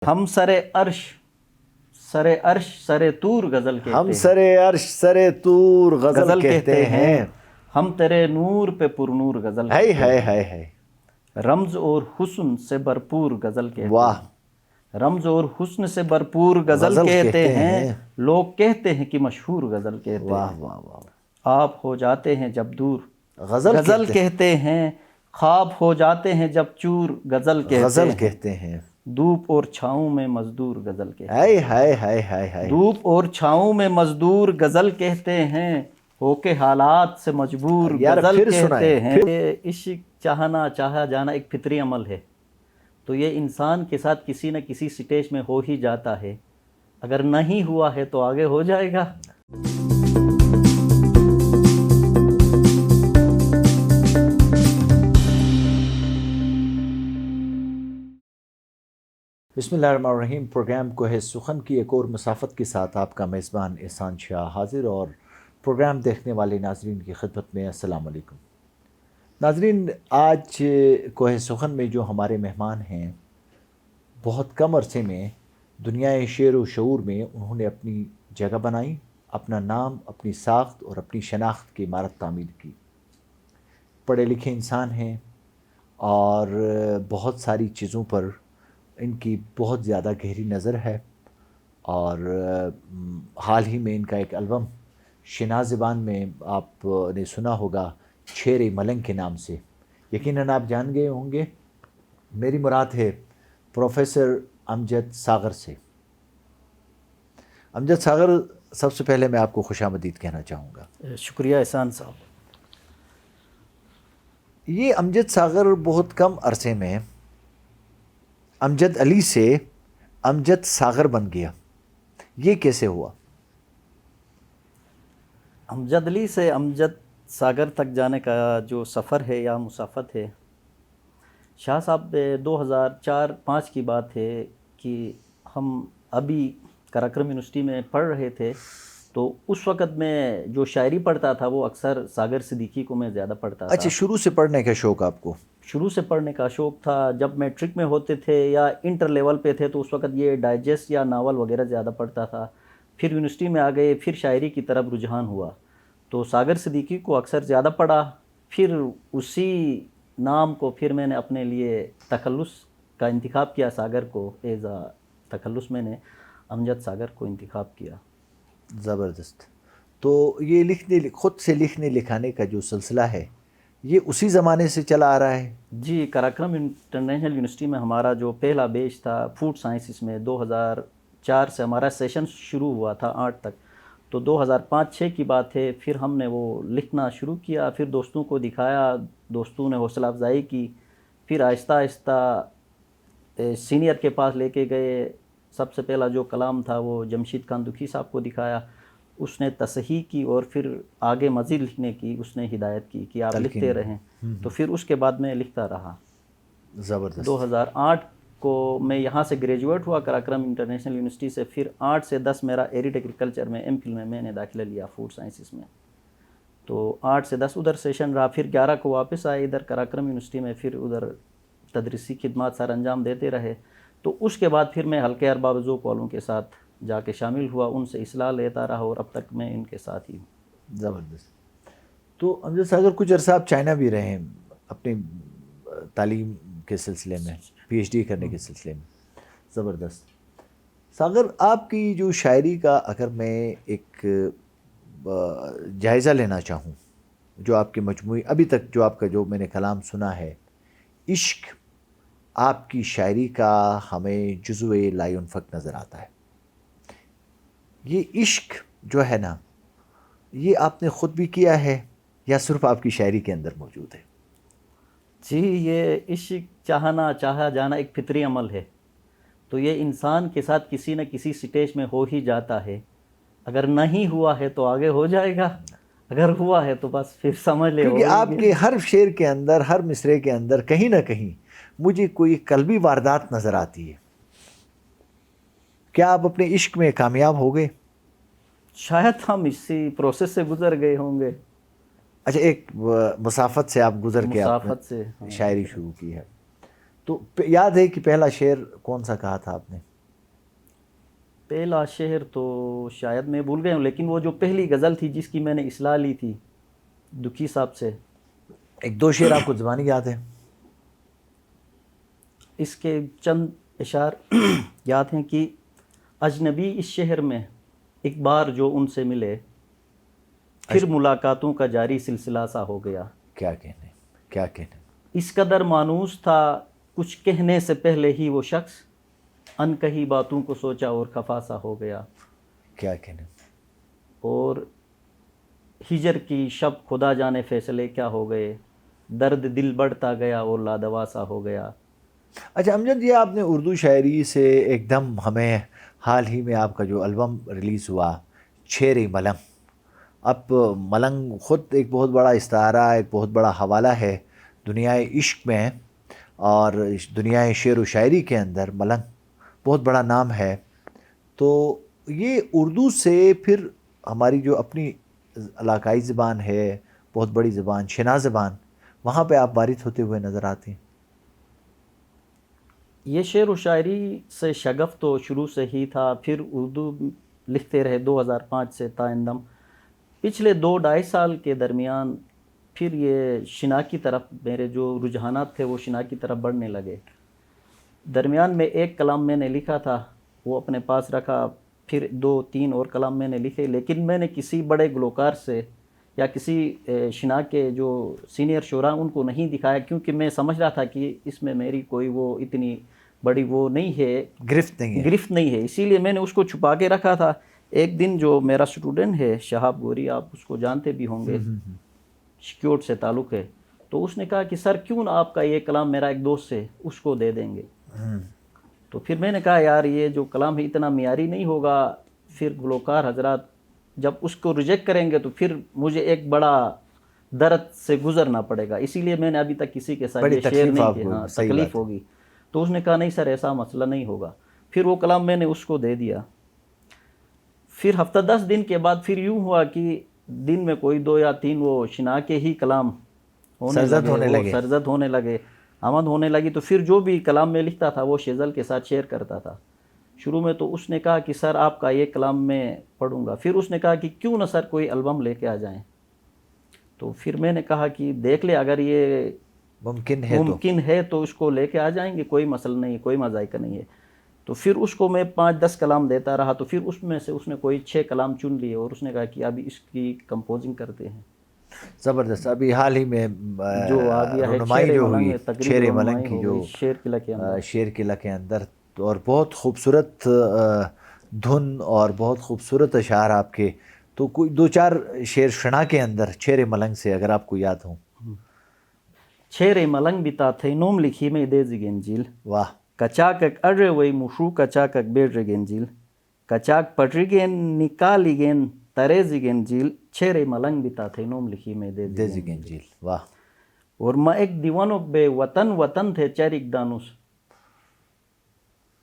ہم سرے عرش سرے طور غزل کہتے ہم ہیں، سرے عرش سرے طور غزل کہتے ہیں، ہم تیرے نور پہ پر نور غزل ہے کہتے ہے ہیں، ہے ہے رمز اور حسن سے بھرپور غزل کہتے واہ ہیں، رمز اور حسن سے بھرپور غزل کہتے ہیں، لوگ کہتے ہیں کہ مشہور غزل کہتے واہ ہیں، واہ واہ آپ ہو جاتے ہیں جب دور غزل غزل کہتے ہیں، خواب ہو جاتے ہیں جب چور غزل کہتے ہیں، کہتے ہیں، دھوپ اور چھاؤں میں مزدور غزل کہتے ہیں، ہائے ہائے ہائے ہائے ہائے دھوپ اور چھاؤں میں مزدور غزل کہتے ہیں، ہو کے حالات سے مجبور یار غزل پھر سنائیں، کہتے ہیں۔ یہ عشق چاہنا چاہا جانا ایک فطری عمل ہے، تو یہ انسان کے ساتھ کسی نہ کسی سٹیج میں ہو ہی جاتا ہے، اگر نہیں ہوا ہے تو آگے ہو جائے گا۔ بسم اللہ الرحمن الرحیم۔ پروگرام کوہ سخن کی ایک اور مسافت کے ساتھ آپ کا میزبان احسان شاہ حاضر، اور پروگرام دیکھنے والے ناظرین کی خدمت میں السلام علیکم۔ ناظرین، آج کوہ سخن میں جو ہمارے مہمان ہیں، بہت کم عرصے میں دنیا شعر و شعور میں انہوں نے اپنی جگہ بنائی، اپنا نام، اپنی ساخت اور اپنی شناخت کی عمارت تعمیر کی۔ پڑھے لکھے انسان ہیں اور بہت ساری چیزوں پر ان کی بہت زیادہ گہری نظر ہے، اور حال ہی میں ان کا ایک البم شناس زبان میں آپ نے سنا ہوگا، چھیر ملنگ کے نام سے، یقیناً آپ جان گئے ہوں گے۔ میری مراد ہے پروفیسر امجد ساغر سے۔ امجد ساغر، سب سے پہلے میں آپ کو خوش آمدید کہنا چاہوں گا۔ شکریہ احسان صاحب۔ یہ امجد ساغر بہت کم عرصے میں امجد علی سے امجد ساغر بن گیا، یہ کیسے ہوا؟ امجد علی سے امجد ساغر تک جانے کا جو سفر ہے یا مسافت ہے، شاہ صاحب 2004-05 کی بات ہے کہ ہم ابھی قراقرم یونیورسٹی میں پڑھ رہے تھے، تو اس وقت میں جو شاعری پڑھتا تھا وہ اکثر ساغر صدیقی کو میں زیادہ پڑھتا تھا۔ اچھا، شروع سے پڑھنے کا شوق آپ کو؟ شروع سے پڑھنے کا شوق تھا۔ جب میٹرک میں ہوتے تھے یا انٹر لیول پہ تھے تو اس وقت یہ ڈائجسٹ یا ناول وغیرہ زیادہ پڑھتا تھا۔ پھر یونیورسٹی میں آ گئے، پھر شاعری کی طرف رجحان ہوا تو ساغر صدیقی کو اکثر زیادہ پڑھا۔ پھر اسی نام کو پھر میں نے اپنے لیے تخلص کا انتخاب کیا، ساغر کو ایز اے تخلص میں نے امجد ساغر کو انتخاب کیا۔ زبردست۔ تو یہ خود سے لکھنے لکھانے کا جو سلسلہ ہے، یہ اسی زمانے سے چلا آ رہا ہے؟ جی، قراقرم انٹرنیشنل یونیورسٹی میں ہمارا جو پہلا بیچ تھا فوڈ سائنسز میں، 2004 سے ہمارا سیشن شروع ہوا تھا 8 تک، تو 2005-06 کی بات ہے۔ پھر ہم نے وہ لکھنا شروع کیا، پھر دوستوں کو دکھایا، دوستوں نے حوصلہ افزائی کی، پھر آہستہ آہستہ سینئر کے پاس لے کے گئے۔ سب سے پہلا جو کلام تھا وہ جمشید خان دکھی صاحب کو دکھایا، اس نے تصحیح کی اور پھر آگے مزید لکھنے کی اس نے ہدایت کی کہ آپ لکھتے رہیں، تو پھر اس کے بعد میں لکھتا رہا۔ زبردست۔ 2008 کو میں یہاں سے گریجویٹ ہوا قراقرم انٹرنیشنل یونیورسٹی سے، پھر 8 سے 10 میرا ایریڈ ایگریکلچر میں ایم فل میں نے داخلہ لیا فوڈ سائنسز میں، تو 8 سے 10 ادھر سیشن رہا، پھر 11 کو واپس آئے ادھر قراقرم یونیورسٹی میں، پھر ادھر تدریسی خدمات سر انجام دیتے رہے۔ تو اس کے بعد پھر میں حلقہ ارباب ذوق والوں کے ساتھ جا کے شامل ہوا، ان سے اصلاح لیتا رہا اور اب تک میں ان کے ساتھ ہی ہوں۔ زبردست۔ تو امجد ساغر، کچھ عرصہ آپ چائنا بھی رہے ہیں اپنی تعلیم کے سلسلے میں، پی ایچ ڈی کرنے کے سلسلے میں۔ زبردست۔ ساغر، آپ کی جو شاعری کا اگر میں ایک جائزہ لینا چاہوں، جو آپ کے مجموعی ابھی تک جو آپ کا جو میں نے کلام سنا ہے، عشق آپ کی شاعری کا ہمیں جزو لا ینفک نظر آتا ہے۔ یہ عشق جو ہے نا، یہ آپ نے خود بھی کیا ہے یا صرف آپ کی شاعری کے اندر موجود ہے؟ جی، یہ عشق چاہنا چاہا جانا ایک فطری عمل ہے، تو یہ انسان کے ساتھ کسی نہ کسی سٹیج میں ہو ہی جاتا ہے، اگر نہیں ہوا ہے تو آگے ہو جائے گا، اگر ہوا ہے تو بس پھر سمجھ لے کیونکہ آپ کے ہر شعر کے اندر، ہر مصرعے کے اندر کہیں نہ کہیں مجھے کوئی قلبی واردات نظر آتی ہے۔ کیا آپ اپنے عشق میں کامیاب ہو گئے؟ شاید ہم اسی پروسیس سے گزر گئے ہوں گے۔ اچھا، ایک مسافت سے آپ گزر کے آپ مسافت سے نے شاعری شروع کی ہے۔ تو یاد ہے کہ پہلا شعر کون سا کہا تھا آپ نے؟ پہلا شعر تو شاید میں بھول گیا ہوں، لیکن وہ جو پہلی غزل تھی جس کی میں نے اصلاح لی تھی دکھی صاحب سے، ایک دو شعر آپ کو زبانی یاد ہے؟ اس کے چند اشعار یاد ہیں کہ اجنبی اس شہر میں ایک بار جو ان سے ملے، پھر ملاقاتوں کا جاری سلسلہ سا ہو گیا. کیا کہنے، کیا کہنے. اس قدر مانوس تھا کچھ کہنے سے پہلے ہی وہ شخص، ان کہی باتوں کو سوچا اور خفا سا ہو گیا. کیا کہنے. اور ہجر کی شب خدا جانے فیصلے کیا ہو گئے، درد دل بڑھتا گیا اور لادوا سا ہو گیا. اچھا امجد، یہ آپ نے اردو شاعری سے ایک دم ہمیں حال ہی میں آپ کا جو البم ریلیز ہوا چھیرے ملنگ، اب ملنگ خود ایک بہت بڑا استعارہ، ایک بہت بڑا حوالہ ہے دنیائے عشق میں، اور دنیائے شعر و شاعری کے اندر ملنگ بہت بڑا نام ہے. تو یہ اردو سے پھر ہماری جو اپنی علاقائی زبان ہے، بہت بڑی زبان شنا زبان، وہاں پہ آپ وارد ہوتے ہوئے نظر آتے ہیں. یہ شعر و شاعری سے شغف تو شروع سے ہی تھا، پھر اردو لکھتے رہے 2005 سے تا اندم. پچھلے 2-2.5 سال کے درمیان پھر یہ شنا کی طرف میرے جو رجحانات تھے وہ شنا کی طرف بڑھنے لگے. درمیان میں ایک کلام میں نے لکھا تھا، وہ اپنے پاس رکھا، پھر 2-3 اور کلام میں نے لکھے، لیکن میں نے کسی بڑے گلوکار سے یا کسی شنا کے جو سینئر شعراء ان کو نہیں دکھایا، کیونکہ میں سمجھ رہا تھا کہ اس میں میری کوئی وہ اتنی بڑی وہ نہیں ہے، گرفت نہیں ہے. گرفت نہیں ہے، اسی لیے میں نے اس کو چھپا کے رکھا تھا. ایک دن جو میرا اسٹوڈنٹ ہے شہاب گوری، آپ اس کو جانتے بھی ہوں گے، شکیوٹ سے تعلق ہے، تو اس نے کہا کہ سر کیوں نہ آپ کا یہ کلام میرا ایک دوست سے اس کو دے دیں گے. تو پھر میں نے کہا یار یہ جو کلام ہے اتنا معیاری نہیں ہوگا، پھر گلوکار حضرات جب اس کو ریجیکٹ کریں گے تو پھر مجھے ایک بڑا درد سے گزرنا پڑے گا، اسی لیے میں نے ابھی تک کسی کے ساتھ یہ شیئر نہیں کیا. ہاں تکلیف ہوگی. تو اس نے کہا نہیں سر ایسا مسئلہ نہیں ہوگا. پھر وہ کلام میں نے اس کو دے دیا. پھر ہفتہ 10 دن کے بعد پھر یوں ہوا کہ دن میں کوئی 2 یا 3 وہ شنا کے ہی کلام سرزد ہونے لگے، سرزد ہونے لگے، آمد ہونے لگی. تو پھر جو بھی کلام میں لکھتا تھا وہ شیزل کے ساتھ شیئر کرتا تھا. شروع میں تو اس نے کہا کہ سر آپ کا یہ کلام میں پڑھوں گا. پھر اس نے کہا کہ کیوں نہ سر کوئی البم لے کے آ جائیں. تو پھر میں نے کہا کہ دیکھ لے اگر یہ ممکن ہے تو اس کو لے کے آ جائیں گے، کوئی مسئلہ نہیں، کوئی مذائقہ نہیں ہے. تو پھر اس کو میں 5-10 کلام دیتا رہا. تو پھر اس میں سے اس نے کوئی 6 کلام چن لیے اور اس نے کہا کہ ابھی اس کی کمپوزنگ کرتے ہیں. زبردست. ابھی حال ہی میں جو آ گیا ہے رونمائی جو ہوئی چھیرے ملنگ کی، جو شیر قلعہ کے اندر، اور بہت خوبصورت دھن اور بہت خوبصورت اشعار آپ کے. تو کوئی 2-4 شعر شنا کے اندر چھیرے ملنگ سے اگر آپ کو یاد ہوں. چھیرے ملنگ بتا تھے نوم لکھی میں دے زگنجیل. واہ. کچاکک ارے وی مشو کچاکک بیڈرگنجیل. کچاک پٹریگن نکالیگن ترے زگنجیل. چھیرے ملنگ بتا تھے نوم لکھی میں دے زگنجیل. واہ. اور ما ایک دیوانوک بے وطن وطن تھے چریک دانوس.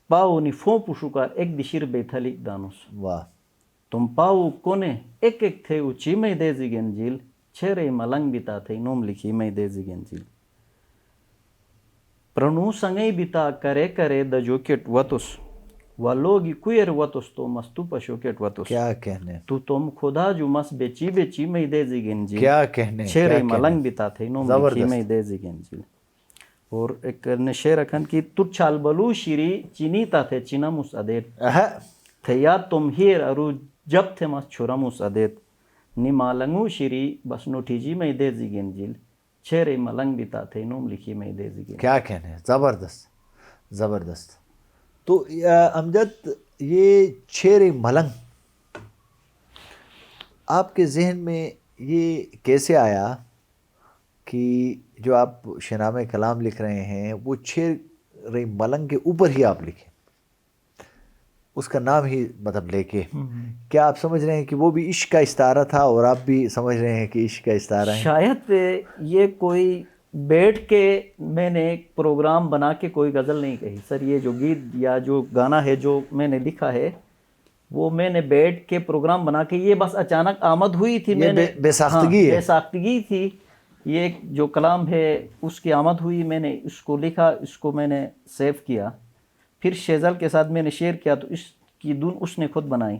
پاؤ نی فوں پشکار ایک دشیر بے تھلیک دانوس. واہ. تم پاؤ کونے ایک ایک تھے اچھی میں دے زگنجیل. چھیرے ملنگ بتا تھے نوم لکھی میں دے زگنجیل. پرنو سنگئی بتا کرے کرے د جوکٹ وتس و لوگی کوئر وتس تو مستو پشوکٹ وتس. کیا کہنے. تو تم خدا جو مس بیچی بیچی میں دے زگنجیل. کیا کہنے. چھیرے ملنگ بتا تھے نوم لکھی میں دے زگنجیل. اور ایک نے شعر اکھن کی ترچال بلو شیری چینیتا تھے چینموس ادیت. تھے یا تم ہیر ارو جب تھے مس چھرموس ادیت. نی مالنگو شیری بس نوٹھی میں دے زگنجیل. چھیرے ملنگ بتا تھے نوم لکھی میں دے زگنجیل. کیا کہنے. زبردست زبردست. تو امجد یہ چھیرے ملنگ آپ کے ذہن میں یہ کیسے آیا کہ جو آپ شنا میں کلام لکھ رہے ہیں وہ چھیرے ملنگ کے اوپر ہی آپ لکھیں، اس کا نام ہی مطلب لے کے؟ کیا آپ سمجھ رہے ہیں کہ وہ بھی عشق کا استعارہ تھا اور آپ بھی سمجھ رہے ہیں کہ عشق کا استعارہ ہے؟ شاید یہ کوئی بیٹھ کے میں نے ایک پروگرام بنا کے کوئی غزل نہیں کہی سر. یہ جو گیت یا جو گانا ہے جو میں نے لکھا ہے وہ میں نے بیٹھ کے پروگرام بنا کے، یہ بس اچانک آمد ہوئی تھی. میں نے بے ساختگی ہے. بے ساختگی تھی. یہ جو کلام ہے اس کی آمد ہوئی، میں نے اس کو لکھا، اس کو میں نے سیو کیا، پھر شیزل کے ساتھ میں نے شیئر کیا. تو اس کی دھن اس نے خود بنائی.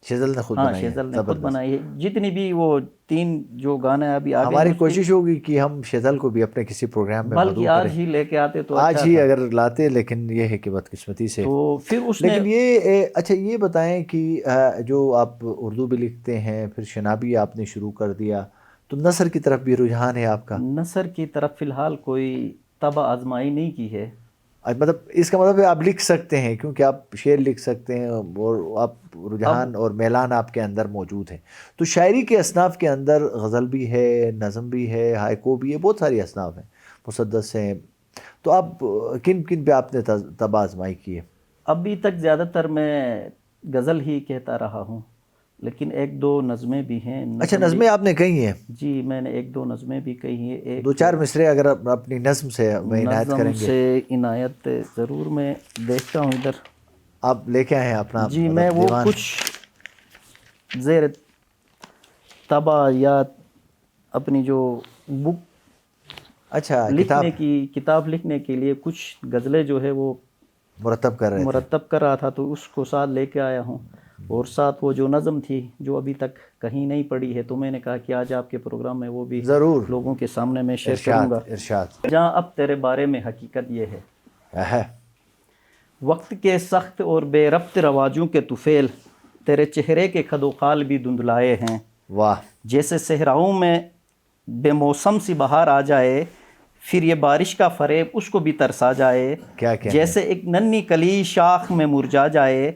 شیزل نے خود ہاں بنائی ہے. شیزل نے خود بنائی ہے. جتنی بھی وہ 3 جو گانا ابھی آگے ہماری کوشش ہوگی کہ ہم شیزل کو بھی اپنے کسی پروگرام میں مدعو بلکہ کریں. آج ہی لے کے آتے تو آج اچھا ہی تھا. اگر لاتے، لیکن یہ ہے کہ بدقسمتی سے. تو پھر اس نے لیکن یہ اچھا یہ بتائیں کہ جو آپ اردو بھی لکھتے ہیں، پھر شنابی آپ نے شروع کر دیا، تو نثر کی طرف بھی رجحان ہے آپ کا؟ نثر کی طرف فی الحال کوئی طبع آزمائی نہیں کی ہے. مطلب اس کا مطلب ہے آپ لکھ سکتے ہیں، کیونکہ آپ شعر لکھ سکتے ہیں اور آپ رجحان اور میلان آپ کے اندر موجود ہے. تو شاعری کے اصناف کے اندر غزل بھی ہے، نظم بھی ہے، ہائیکو بھی ہے، بہت ساری اصناف ہیں، مسدس ہیں. تو آپ کن کن پہ آپ نے طبع آزمائی کی ہے؟ ابھی تک زیادہ تر میں غزل ہی کہتا رہا ہوں، لیکن 1-2 نظمیں بھی ہیں. اچھا نظمیں آپ نے کہی ہیں؟ جی میں نے 1-2 نظمیں بھی کہی ہیں. ایک 2-4 مصرے اگر اپنی نظم سے میں عنایت کریں گے. سے عنایت ضرور. میں دیکھتا ہوں ادھر. آپ لے کے آئے ہیں اپنا جی میں وہ دیوان؟ کچھ زیر طبع یا اپنی جو بک اچھا لکھنے کی کتاب لکھنے کے لیے کچھ غزلیں جو ہے وہ مرتب کر رہے تھے. مرتب کر رہا تھا، تو اس کو ساتھ لے کے آیا ہوں. اور ساتھ وہ جو نظم تھی جو ابھی تک کہیں نہیں پڑھی ہے، تو میں نے کہا کہ آج آپ کے پروگرام میں وہ بھی ضرور لوگوں کے سامنے میں شیئر کروں گا. ارشاد. جہاں اب تیرے بارے میں حقیقت یہ ہے، ہے وقت کے سخت اور بے ربط رواجوں کے طفیل تیرے چہرے کے خد و خال بھی دھندلائے ہیں. واہ. جیسے صحراؤں میں بے موسم سی بہار آ جائے، پھر یہ بارش کا فریب اس کو بھی ترسا جائے. کیا کہنے. جیسے ایک ننھی کلی شاخ میں مرجا جائے،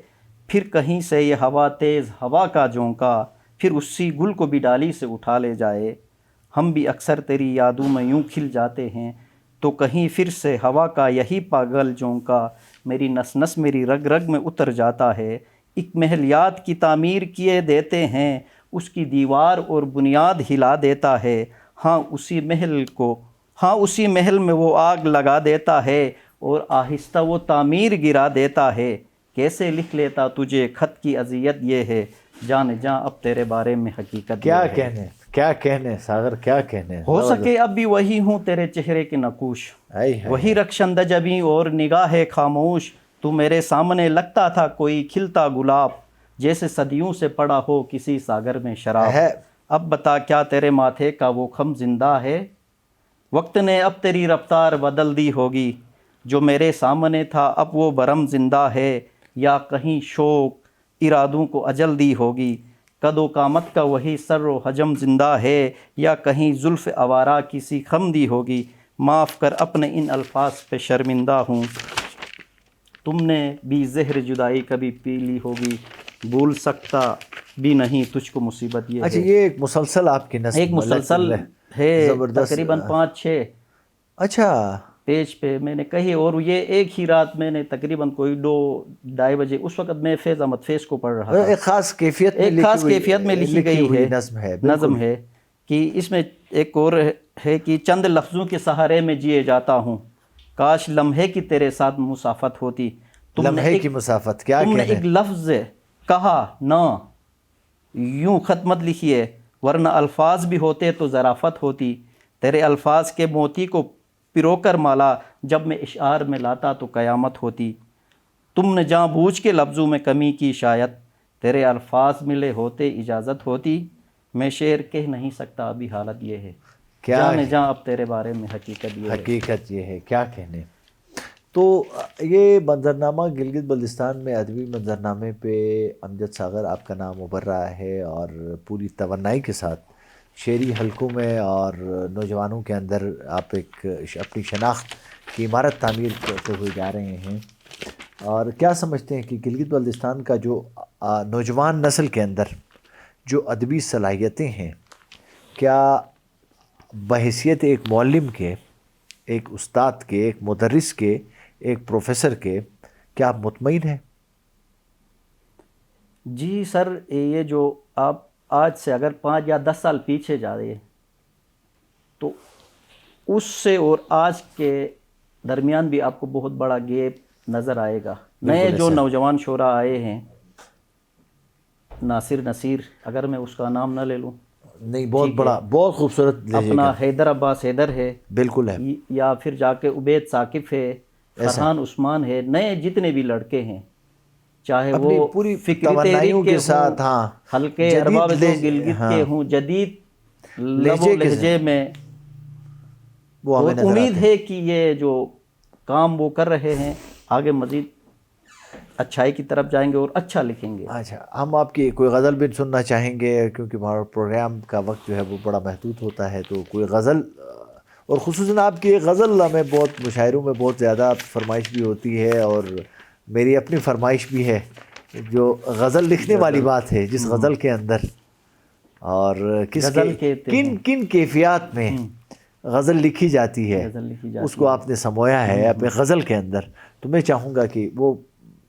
پھر کہیں سے یہ ہوا تیز ہوا کا جھونکا، پھر اسی گل کو بھی ڈالی سے اٹھا لے جائے. ہم بھی اکثر تیری یادوں میں یوں کھل جاتے ہیں، تو کہیں پھر سے ہوا کا یہی پاگل جھونکا میری نس نس میری رگ رگ میں اتر جاتا ہے. ایک محل یاد کی تعمیر کیے دیتے ہیں، اس کی دیوار اور بنیاد ہلا دیتا ہے. ہاں اسی محل میں وہ آگ لگا دیتا ہے، اور آہستہ وہ تعمیر گرا دیتا ہے. کیسے لکھ لیتا تجھے خط کی اذیت یہ ہے، جان جاں اب تیرے بارے میں حقیقت کیا یہ ہے. کیا کہنے ساغر، کیا کہنے. ہو سکے اب بھی وہی ہوں تیرے چہرے کے نقوش، وہی رخشندہ جبیں اور نگاہ خاموش. تو میرے سامنے لگتا تھا کوئی کھلتا گلاب، جیسے صدیوں سے پڑا ہو کسی ساگر میں شراب. اب بتا کیا تیرے ماتھے کا وہ خم زندہ ہے، وقت نے اب تیری رفتار بدل دی ہوگی. جو میرے سامنے تھا اب وہ برم زندہ ہے، یا کہیں شوق ارادوں کو اجل دی ہوگی. قد و قامت کا وہی سر و حجم زندہ ہے، یا کہیں زلف آوارہ کسی خم دی ہوگی. معاف کر اپنے ان الفاظ پہ شرمندہ ہوں، تم نے بھی زہر جدائی کبھی پی لی ہوگی. بھول سکتا بھی نہیں تجھ کو مصیبت یہ ہے. اچھا یہ ایک مسلسل آپ کی نظم، ایک مسلسل ہے، زبردست. تقریباً 5-6 اچھا پیج پہ میں نے کہی. اور یہ ایک ہی رات میں نے تقریباً کوئی 2-2:30 بجے، اس وقت میں فیض احمد فیض کو پڑھ رہا تھا. ایک خاص کیفیت میں لکھی گئی ہوئی ہے نظم ہے کہ اس میں ایک اور ہے کہ چند لفظوں کے سہارے میں جیے جاتا ہوں، کاش لمحے کی تیرے ساتھ مسافت ہوتی. لمحے کی مسافت کیا تم نے کہنے. ایک لفظ کہا نہ یوں خط مت لکھیے، ورنہ الفاظ بھی ہوتے تو ظرافت ہوتی. تیرے الفاظ کے موتی کو پرو کر مالا، جب میں اشعار میں لاتا تو قیامت ہوتی. تم نے جاں بوجھ کے لفظوں میں کمی کی شاید، تیرے الفاظ ملے ہوتے اجازت ہوتی. میں شعر کہہ نہیں سکتا ابھی حالت یہ ہے، جانے جاں اب تیرے بارے میں حقیقت یہ ہے. کیا کہنے. تو یہ منظرنامہ گلگت بلتستان میں ادبی منظرنامے پہ امجد ساغر آپ کا نام ابھر رہا ہے، اور پوری توانائی کے ساتھ شعری حلقوں میں اور نوجوانوں کے اندر آپ ایک اپنی شناخت کی عمارت تعمیر کرتے ہوئے جا رہے ہیں. اور کیا سمجھتے ہیں کہ گلگت بلتستان کا جو نوجوان نسل کے اندر جو ادبی صلاحیتیں ہیں، کیا بحیثیت ایک معلم کے، ایک استاد کے، ایک مدرس کے، ایک پروفیسر کے، کیا آپ مطمئن ہیں؟ جی سر، یہ جو آپ آج سے اگر 5 یا 10 سال پیچھے جا رہے ہیں تو اس سے اور آج کے درمیان بھی آپ کو بہت بڑا گیپ نظر آئے گا. نئے جو نوجوان شعراء آئے ہیں، ناصر نصیر، اگر میں اس کا نام نہ لے لوں، نہیں بہت بڑا، بہت خوبصورت. اپنا حیدر عباس حیدر ہے، بالکل ہے، یا پھر جا کے عبید ثاقب ہے، فرحان عثمان ہے، نئے جتنے بھی لڑکے ہیں چاہے اپنی وہ پوری فکری توانائیوں تحریک کے ساتھ، ہاں، ہلکے جدید ارباب ذوق لہجے، گلگت ہاں، کے ہوں، جدید لب و لہجے کے لہجے میں، وہ ہمیں اور نظر امید آتے ہیں۔ ہے کہ یہ جو کام وہ کر رہے ہیں آگے مزید اچھائی کی طرف جائیں گے اور اچھا لکھیں گے۔ اچھا، ہم آپ کی کوئی غزل بھی سننا چاہیں گے کیونکہ ہمارا پروگرام کا وقت جو ہے وہ بڑا محدود ہوتا ہے، تو کوئی غزل، اور خصوصاً آپ کی ایک غزل ہمیں بہت مشاعروں میں بہت زیادہ فرمائش بھی ہوتی ہے، اور میری اپنی فرمائش بھی ہے، جو غزل لکھنے والی بات ہے، جس غزل کے اندر اور کس کے غزل کہتے کن ہیں، کن کیفیات میں غزل لکھی جاتی ہے، غزل لکھی اس جاتی کو ہے۔ آپ نے سمویا ہے اپنے غزل کے اندر، تو میں چاہوں گا کہ وہ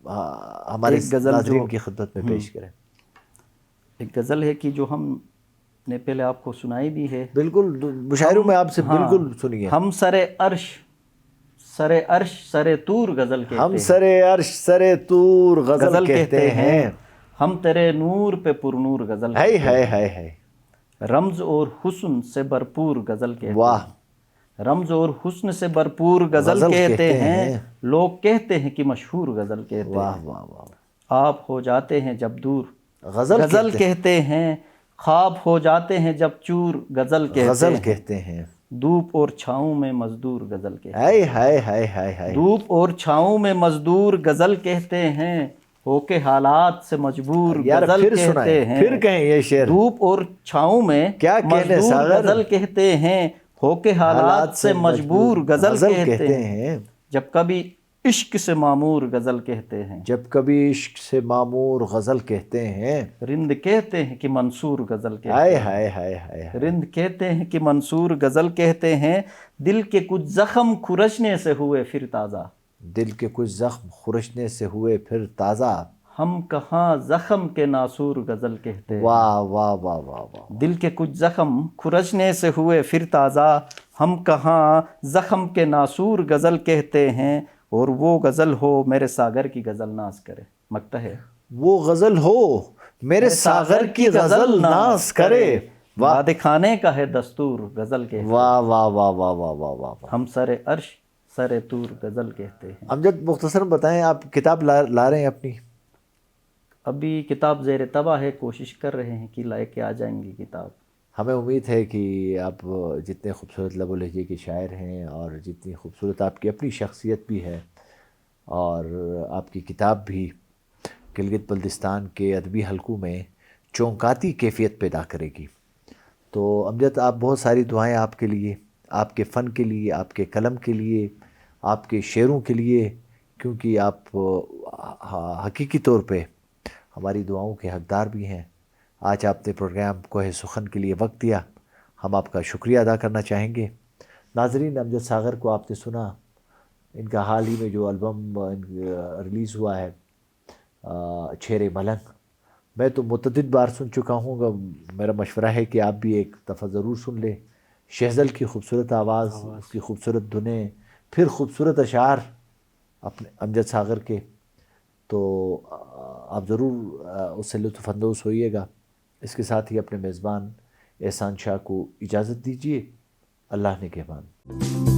ہمارے ایک غزل ناظرین کی خدمت میں پیش کریں۔ ایک غزل ہے کہ جو ہم نے پہلے آپ کو سنائی بھی ہے، بالکل، مشاعروں میں آپ سے بالکل سنیے۔ ہم سر عرش سر طور غزل کہتے ہم ہیں، سر عرش سر طور غزل کہتے ہیں، ہم تیرے نور پہ پر نور غزل ہے کہتے ہے ہیں، ہے ہے، رمز اور حسن سے بھرپور غزل کہتے واہ، ہیں، رمز اور حسن سے بھرپور غزل کہتے ہیں، لوگ کہتے ہیں کہ مشہور غزل کہتے واہ ہیں، واہ واہ، آپ ہو جاتے ہیں جب دور غزل غزل کہتے ہیں، خواب ہو جاتے ہیں جب چور غزل کہتے ہیں، کہتے ہیں، دھوپ اور چھاؤں میں مزدور غزل کہتے ہیں، ہائے ہائے ہائے ہائے ہائے، دھوپ اور چھاؤں میں مزدور غزل کہتے ہیں، ہو کے حالات سے مجبور یار غزل پھر سنائیں، کہتے ہیں، پھر کہیں یہ شعر، دھوپ اور چھاؤں میں کیا کہنے مزدور ساغر، غزل کہتے ہیں، ہو کے حالات سے مجبور غزل کہتے ہیں، جب کبھی عشق سے معمور غزل کہتے ہیں، جب کبھی عشق سے معمور غزل کہتے ہیں، رند کہتے ہیں کہ منصور غزل کہتے ہائے ہیں، ہائے ہائے ہائے، رند کہتے ہیں کہ منصور غزل کہتے ہیں، دل کے کچھ زخم کھرچنے سے ہوئے پھر تازہ، دل کے کچھ زخم خرچنے سے ہوئے پھر تازہ، ہم کہاں زخم کے ناسور غزل کہتے ہیں، واہ واہ واہ واہ واہ، دل کے کچھ زخم کھرچنے سے ہوئے پھر تازہ، ہم کہاں زخم کے ناسور غزل کہتے ہیں، اور وہ غزل ہو میرے ساگر کی غزل ناز کرے، مکتا ہے، وہ غزل ہو میرے ساغر کی غزل ناز کرے، واہ وعدے کھانے کا ہے دستور غزل کہتے ہیں، واہ واہ واہ واہ واہ واہ واہ۔ ہم سر عرش سر طور غزل کہتے ہیں۔ امجد مختصر بتائیں، آپ کتاب لا رہے ہیں اپنی؟ ابھی کتاب زیر طبع ہے، کوشش کر رہے ہیں کہ لائے کے آ جائیں گی کتاب۔ ہمیں امید ہے کہ آپ جتنے خوبصورت لب و لہجے کے شاعر ہیں، اور جتنی خوبصورت آپ کی اپنی شخصیت بھی ہے، اور آپ کی کتاب بھی گلگت بلتستان کے ادبی حلقوں میں چونکاتی کیفیت پیدا کرے گی۔ تو امجد، آپ بہت ساری دعائیں آپ کے لیے، آپ کے فن کے لیے، آپ کے قلم کے لیے، آپ کے شعروں کے لیے، کیونکہ آپ حقیقی طور پہ ہماری دعاؤں کے حقدار بھی ہیں۔ آج آپ نے پروگرام کوہ سخن کے لیے وقت دیا، ہم آپ کا شکریہ ادا کرنا چاہیں گے۔ ناظرین، امجد ساغر کو آپ نے سنا، ان کا حال ہی میں جو البم ریلیز ہوا ہے چھیرے ملنگ، میں تو متعدد بار سن چکا ہوں، میرا مشورہ ہے کہ آپ بھی ایک دفعہ ضرور سن لیں۔ شہزل کی خوبصورت آواز، اس کی خوبصورت دھنیں، پھر خوبصورت اشعار اپنے امجد ساغر کے، تو آپ ضرور اس سے لطف اندوز ہوئیے گا۔ اس کے ساتھ ہی اپنے میزبان احسان شاہ کو اجازت دیجیے، اللہ نگہبان۔